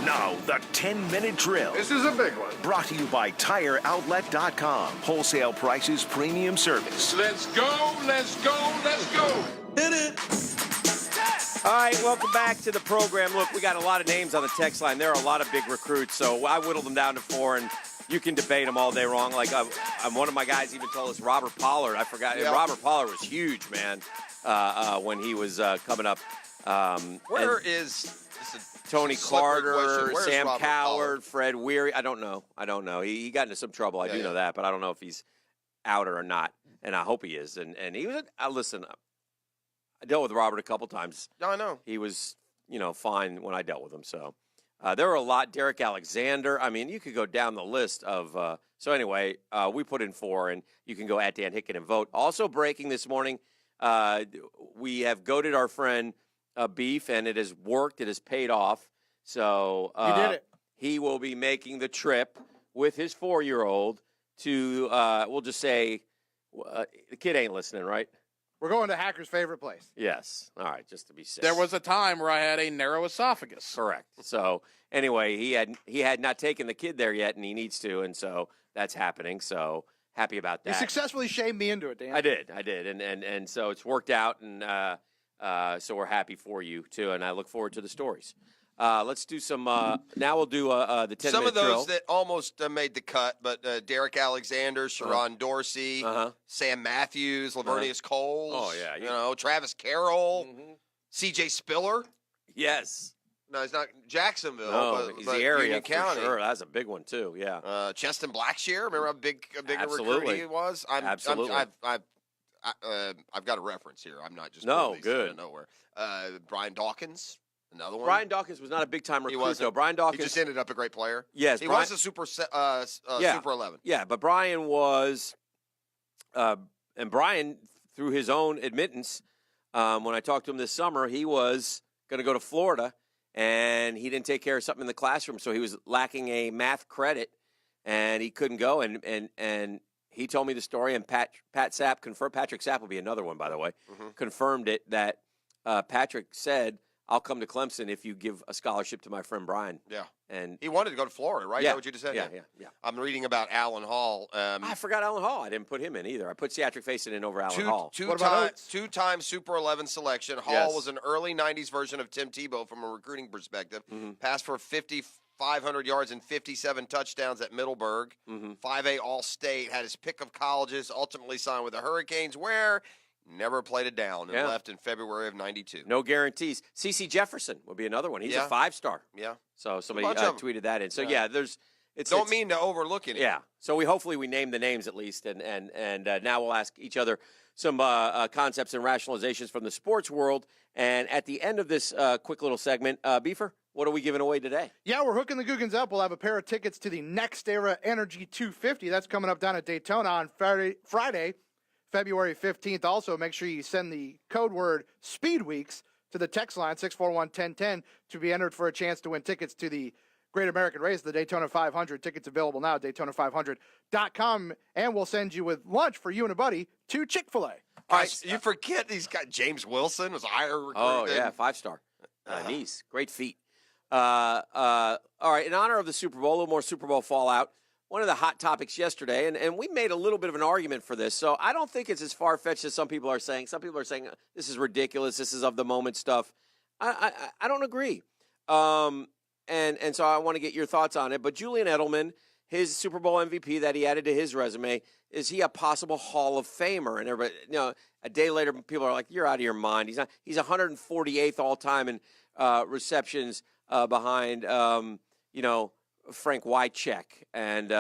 Now, the 10-minute drill. This is a big one. Brought to you by TireOutlet.com. Wholesale prices, premium service. Let's go, let's go, let's go. Hit it. All right, welcome back to the program. Look, we got a lot of names on the text line. There are a lot of big recruits, so I whittled them down to 4, and you can debate them all day long. Like, one of my guys even told us Robert Pollard. I forgot. Yeah. Robert Pollard was huge, man, when he was coming up. Where is Tony Carter, Sam Robert Coward, Pollard? Fred Weary? I don't know. He got into some trouble. I do know that, but I don't know if he's out or not, and I hope he is. And he was listen, I dealt with Robert a couple times. Yeah, I know. He was, fine when I dealt with him. So there were a lot. Derek Alexander. I mean, you could go down the list of. So anyway, we put in 4, and you can go at Dan Hicken and vote. Also breaking this morning, we have goaded our friend Beef, and it has worked. It has paid off. So You did it. He will be making the trip with his 4-year-old to. We'll just say the kid ain't listening, right? We're going to Hacker's favorite place. Yes. All right, just to be safe. There was a time where I had a narrow esophagus. Correct. So anyway, he had not taken the kid there yet, and he needs to, and so that's happening. So happy about that. You successfully shamed me into it, Dan. I did, and so it's worked out, and so we're happy for you too, and I look forward to the stories. Let's do some. Now we'll do the 10-minute Some of those drill. that almost made the cut, but Derek Alexander, Sharon Dorsey, Sam Matthews, Lavernius Coles. Oh, yeah. Travis Carroll, C.J. Spiller. Yes. No, he's not Jacksonville. No, but, he's but the area Union for County. sure. That's a big one too. Yeah. Cheston Blackshear. Remember how big a recruit Absolutely. he was? Absolutely. I've got a reference here. I'm not just No, pulling these good. out of nowhere. Brian Dawkins, another one. Brian Dawkins was not a big time recruit, wasn't. though. Brian Dawkins He just ended up a great player. Yes, he Brian- was a Super 11. Yeah, but Brian was, and Brian, through his own admittance, when I talked to him this summer, he was going to go to Florida, and he didn't take care of something in the classroom, so he was lacking a math credit, and he couldn't go, and he told me the story, and Patrick Sapp will be another one, by the way, confirmed it, that Patrick said, I'll come to Clemson if you give a scholarship to my friend Brian. Yeah. And he wanted to go to Florida, right? Yeah. Is that what you just said? Yeah. I'm reading about Alan Hall. I forgot Alan Hall. I didn't put him in either. I put Seatric Facing in over Alan Hall. Two-time Super 11 selection. Hall was an early 90s version of Tim Tebow from a recruiting perspective. Passed for 5,500 yards and 57 touchdowns at Middleburg. 5A All-State. Had his pick of colleges. Ultimately signed with the Hurricanes, where never played it down and left in February of 92. No guarantees. C.C. Jefferson would be another one. He's a 5-star. Yeah. So somebody tweeted that in. So, Don't mean to overlook it. Yeah. So hopefully we name the names at least, and now we'll ask each other some concepts and rationalizations from the sports world. And at the end of this quick little segment, Beefer, what are we giving away today? Yeah, we're hooking the Googans up. We'll have a pair of tickets to the Next Era Energy 250. That's coming up down at Daytona on Friday, February 15th. Also, make sure you send the code word SpeedWeeks to the text line 641-1010 to be entered for a chance to win tickets to the Great American Race, the Daytona 500. Tickets available now at Daytona500.com. And we'll send you with lunch for you and a buddy to Chick-fil-A. All right, you forget these guys. James Wilson was a higher recruit. Oh, yeah, 5-star. Nice. Great feat. All right, in honor of the Super Bowl, a little more Super Bowl fallout. One of the hot topics yesterday, and we made a little bit of an argument for this, so I don't think it's as far-fetched as some people are saying. Some people are saying, this is ridiculous, this is of-the-moment stuff. I don't agree. And so I want to get your thoughts on it. But Julian Edelman, his Super Bowl MVP that he added to his resume, is he a possible Hall of Famer? And everybody, a day later, people are like, you're out of your mind. He's not. He's 148th all-time in receptions behind, Frank Wycheck and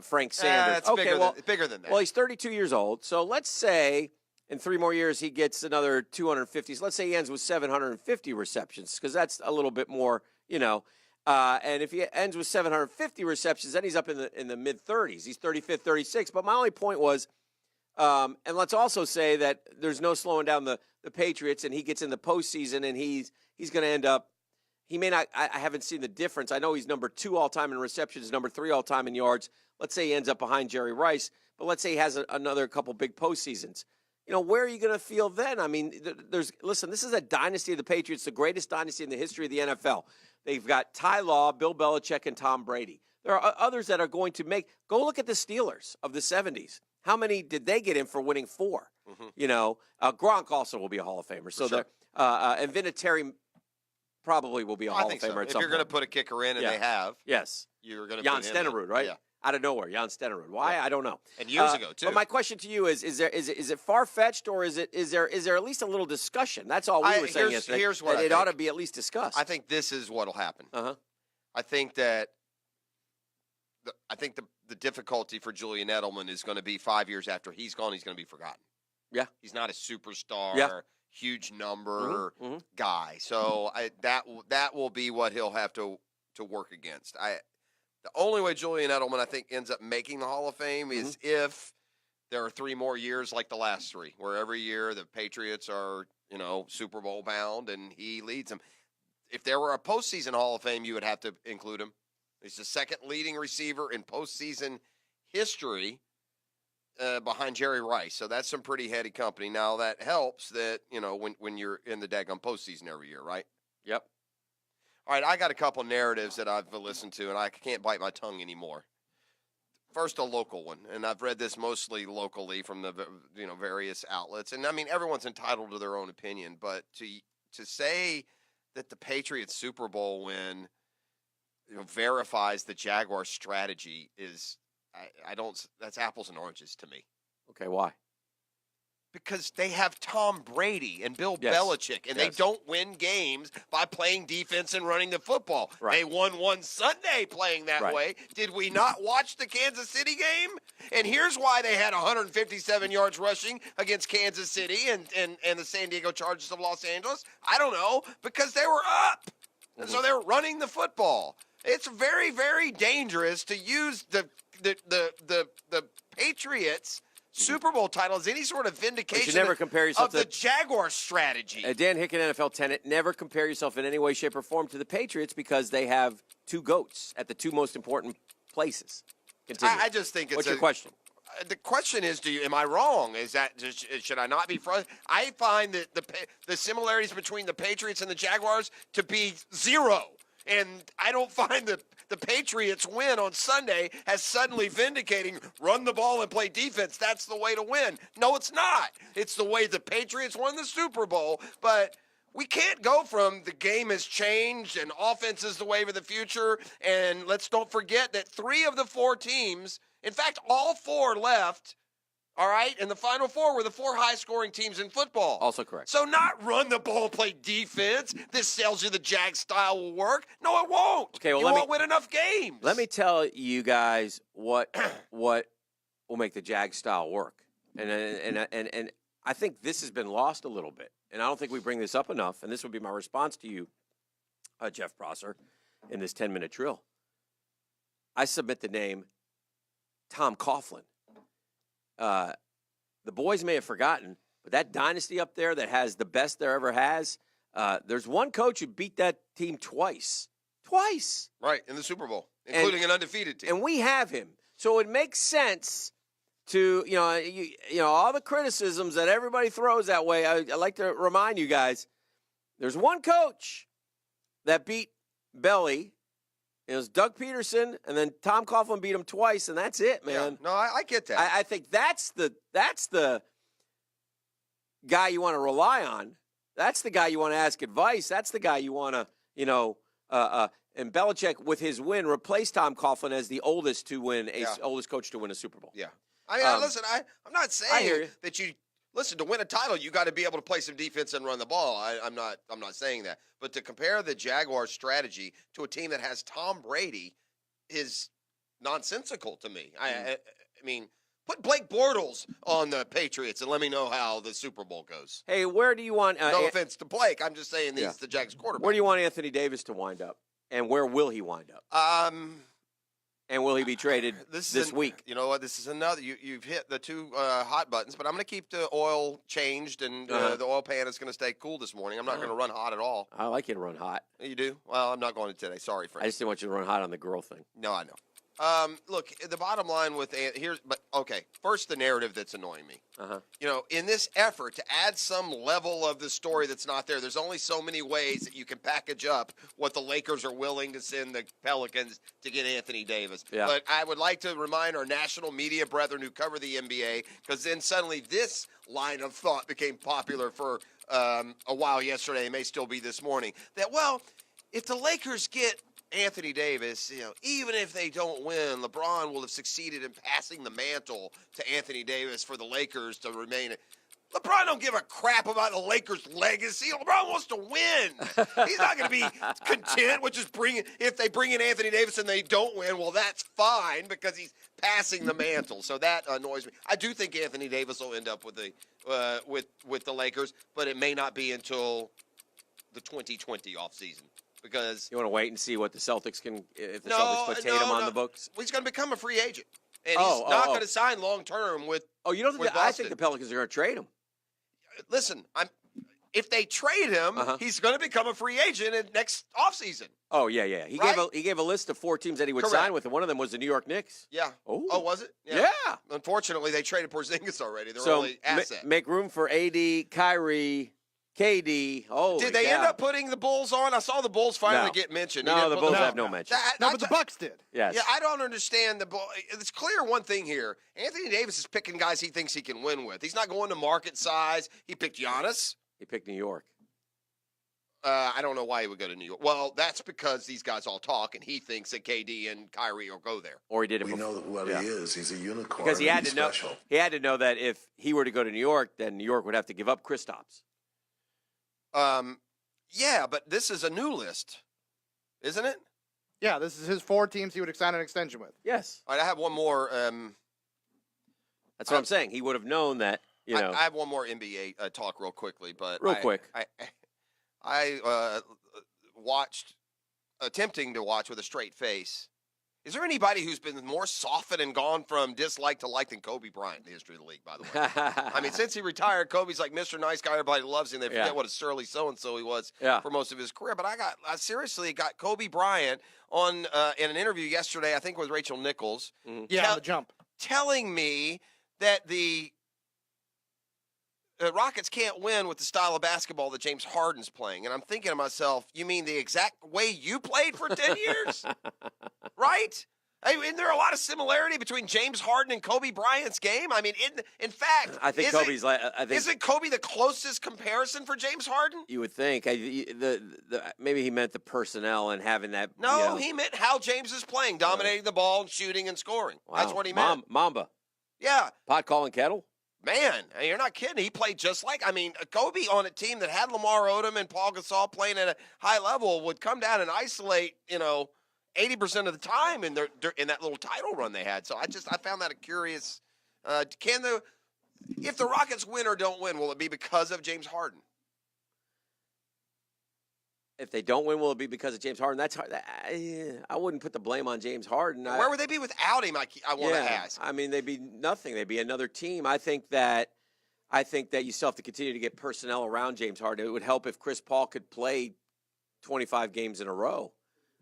Frank Sanders. That's bigger than that. Well, he's 32 years old. So let's say in 3 more years he gets another 250. So let's say he ends with 750 receptions, because that's a little bit more, and if he ends with 750 receptions, then he's up in the mid-30s. He's 35th, 36th. But my only point was, and let's also say that there's no slowing down the Patriots, and he gets in the postseason, and he's going to end up. He may not. I haven't seen the difference. I know he's number 2 all-time in receptions, number 3 all-time in yards. Let's say he ends up behind Jerry Rice, but let's say he has another couple big postseasons. Where are you going to feel then? I mean, listen, this is a dynasty of the Patriots, the greatest dynasty in the history of the NFL. They've got Ty Law, Bill Belichick, and Tom Brady. There are others that are going to make – go look at the Steelers of the 70s. How many did they get in for winning 4? Gronk also will be a Hall of Famer. So sure. And Vinatieri probably will be a Hall of Famer so. at some point. If you're going to put a kicker in, and they have, yes, you're going to Jan put him in. Stenerud, right? Yeah. Out of nowhere, Jan Stenerud. Why? I don't know. And years ago too. But my question to you is it far fetched, or is there at least a little discussion? That's all we were saying yesterday. Here's what it ought to be at least discussed. I think this is what'll happen. I think that the difficulty for Julian Edelman is going to be 5 years after he's gone, he's going to be forgotten. Yeah, he's not a superstar, huge number guy. So that will be what he'll have to work against. The only way Julian Edelman, I think, ends up making the Hall of Fame is if there are 3 more years like the last 3, where every year the Patriots are, Super Bowl bound and he leads them. If there were a postseason Hall of Fame, you would have to include him. He's the second leading receiver in postseason history behind Jerry Rice. So that's some pretty heady company. Now, that helps that, when you're in the daggone postseason every year, right? Yep. All right, I got a couple narratives that I've listened to, and I can't bite my tongue anymore. First, a local one, and I've read this mostly locally from the various outlets. And, I mean, everyone's entitled to their own opinion, but to say that the Patriots Super Bowl win verifies the Jaguars' strategy is that's apples and oranges to me. Okay, why? Because they have Tom Brady and Bill Belichick, and they don't win games by playing defense and running the football. Right. They won one Sunday playing that way. Did we not watch the Kansas City game? And here's why they had 157 yards rushing against Kansas City and the San Diego Chargers of Los Angeles. I don't know, because they were up. And so they're running the football. It's very, very dangerous to use the Patriots Super Bowl title as any sort of vindication never compare yourself of the Jaguars' strategy. Dan Hicken, NFL tenant, never compare yourself in any way, shape, or form to the Patriots because they have 2 GOATs at the 2 most important places. Continue. I just think it's What's your question? The question is, am I wrong? Should I not be frustrated? I find that the similarities between the Patriots and the Jaguars to be 0. And I don't find the Patriots win on Sunday as suddenly vindicating run the ball and play defense. That's the way to win. No, it's not. It's the way the Patriots won the Super Bowl. But we can't go from the game has changed and offense is the wave of the future. And let's don't forget that 3 of the 4 teams, in fact, all 4 left. All right, and the Final 4 were the 4 high-scoring teams in football. Also correct. So not run the ball, play defense. This tells you the Jag style will work. No, it won't. Okay, well, you won't win enough games. Let me tell you guys what will make the Jag style work, and I think this has been lost a little bit, and I don't think we bring this up enough. And this would be my response to you, Jeff Prosser, in this 10-minute drill. I submit the name Tom Coughlin. The boys may have forgotten, but that dynasty up there that has the best there ever has, there's one coach who beat that team twice. Twice. Right, in the Super Bowl, including an undefeated team. And we have him. So it makes sense to, all the criticisms that everybody throws that way. I like to remind you guys, there's one coach that beat Belly. It was Doug Peterson, and then Tom Coughlin beat him twice, and that's it, man. Yeah. No, I get that. I think that's the guy you want to rely on. That's the guy you want to ask advice. That's the guy you want to, and Belichick, with his win, replaced Tom Coughlin as the oldest oldest coach to win a Super Bowl. Yeah. I mean, listen, I'm not saying that listen, to win a title, you got to be able to play some defense and run the ball. I'm not saying that. But to compare the Jaguars' strategy to a team that has Tom Brady is nonsensical to me. I mean, put Blake Bortles on the Patriots and let me know how the Super Bowl goes. Hey, where do you want? No offense to Blake, I'm just saying he's the Jags quarterback. Where do you want Anthony Davis to wind up, and where will he wind up? And will he be traded this week? You know what? This is another. You've hit the 2 hot buttons, but I'm going to keep the oil changed, and the oil pan is going to stay cool this morning. I'm not going to run hot at all. I like you to run hot. You do? Well, I'm not going to today. Sorry, friend. I just didn't want you to run hot on the girl thing. No, I know. Look, the bottom line with but okay, first the narrative that's annoying me. Uh-huh. You know, in this effort to add some level of the story that's not there, there's only so many ways that you can package up what the Lakers are willing to send the Pelicans to get Anthony Davis. Yeah. But I would like to remind our national media brethren who cover the NBA, because then suddenly this line of thought became popular for a while yesterday, and may still be this morning, that, well, if the Lakers get Anthony Davis, you know, even if they don't win, LeBron will have succeeded in passing the mantle to Anthony Davis for the Lakers to remain. LeBron don't give a crap about the Lakers' legacy. LeBron wants to win. He's not going to be content with just if they bring in Anthony Davis and they don't win, well, that's fine because he's passing the mantle. So that annoys me. I do think Anthony Davis will end up with the Lakers, but it may not be until the 2020 offseason. Because you want to wait and see what the Celtics can, if the Celtics put Tatum on the books. He's going to become a free agent, and he's not going to sign long term with. Oh, you don't think? I think the Pelicans are going to trade him. Listen, if they trade him, he's going to become a free agent in next offseason. Oh yeah. He gave a list of 4 teams that he would sign with, and one of them was the New York Knicks. Yeah. Oh, was it? Yeah. Unfortunately, they traded Porzingis already. They're so only asset. Make room for AD, Kyrie. KD. Oh, did they end up putting the Bulls on? I saw the Bulls finally get mentioned. No, the Bulls have no mention. But the Bucks did. Yes. Yeah, I don't understand the Bulls. It's clear one thing here. Anthony Davis is picking guys he thinks he can win with. He's not going to market size. He picked Giannis. He picked New York. I don't know why he would go to New York. Well, that's because these guys all talk, and he thinks that KD and Kyrie will go there. Or he did it before. We know what he is. He's a unicorn. Because he had to know. Special. He had to know that if he were to go to New York, then New York would have to give up Kristaps. Yeah, but this is a new list, isn't it? Yeah, this is his 4 teams he would sign an extension with. Yes. All right, I have one more. That's what I'm saying. He would have known that, you know. I have one more NBA talk real quickly, but quick. I watched, attempting to watch with a straight face. Is there anybody who's been more softened and gone from dislike to like than Kobe Bryant in the history of the league, by the way? I mean, since he retired, Kobe's like Mr. Nice Guy. Everybody loves him. They forget what a surly so-and-so he was for most of his career. But I seriously got Kobe Bryant on in an interview yesterday, I think with Rachel Nichols. Mm-hmm. Yeah, on the jump. Telling me that the Rockets can't win with the style of basketball that James Harden's playing. And I'm thinking to myself, you mean the exact way you played for 10 years? Right? I mean, isn't there a lot of similarity between James Harden and Kobe Bryant's game? I mean, in fact, I think Kobe's like. I think isn't Kobe the closest comparison for James Harden? You would think. Maybe he meant the personnel and having that. No, he meant how James is playing, dominating the ball and shooting and scoring. Wow. That's what he meant. Mamba. Yeah. Pot calling kettle. Man, you're not kidding. He played just like, Kobe on a team that had Lamar Odom and Paul Gasol playing at a high level would come down and isolate, 80% of the time in that little title run they had. So I found that a curious. If the Rockets win or don't win, will it be because of James Harden? If they don't win, will it be because of James Harden? That's hard. I wouldn't put the blame on James Harden. Where would they be without him? I want to ask. I mean, they'd be nothing. They'd be another team. I think that you still have to continue to get personnel around James Harden. It would help if Chris Paul could play 25 games in a row.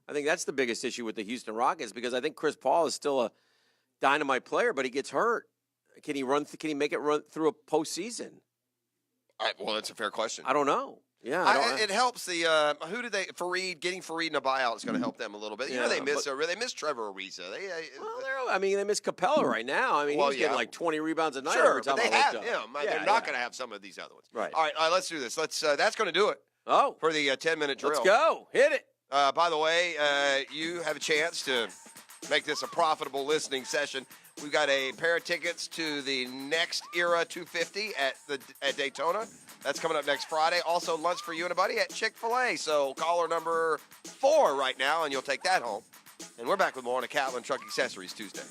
I think that's the biggest issue with the Houston Rockets because I think Chris Paul is still a dynamite player, but he gets hurt. Can he make it run through a postseason? Well, that's a fair question. I don't know. Yeah, it helps the getting Fareed in a buyout is going to help them a little bit. They miss Trevor Ariza. They miss Capella right now. He's getting like 20 rebounds a night. Sure, every time but they have him. They're not going to have some of these other ones. Right. All right, let's do this. That's going to do it. Oh, for the 10-minute drill. Let's go. Hit it. By the way, you have a chance to make this a profitable listening session. We've got a pair of tickets to the Next Era 250 at Daytona. That's coming up next Friday. Also, lunch for you and a buddy at Chick-fil-A. So, caller number 4 right now, and you'll take that home. And we're back with more on a Catlin Truck Accessories Tuesday.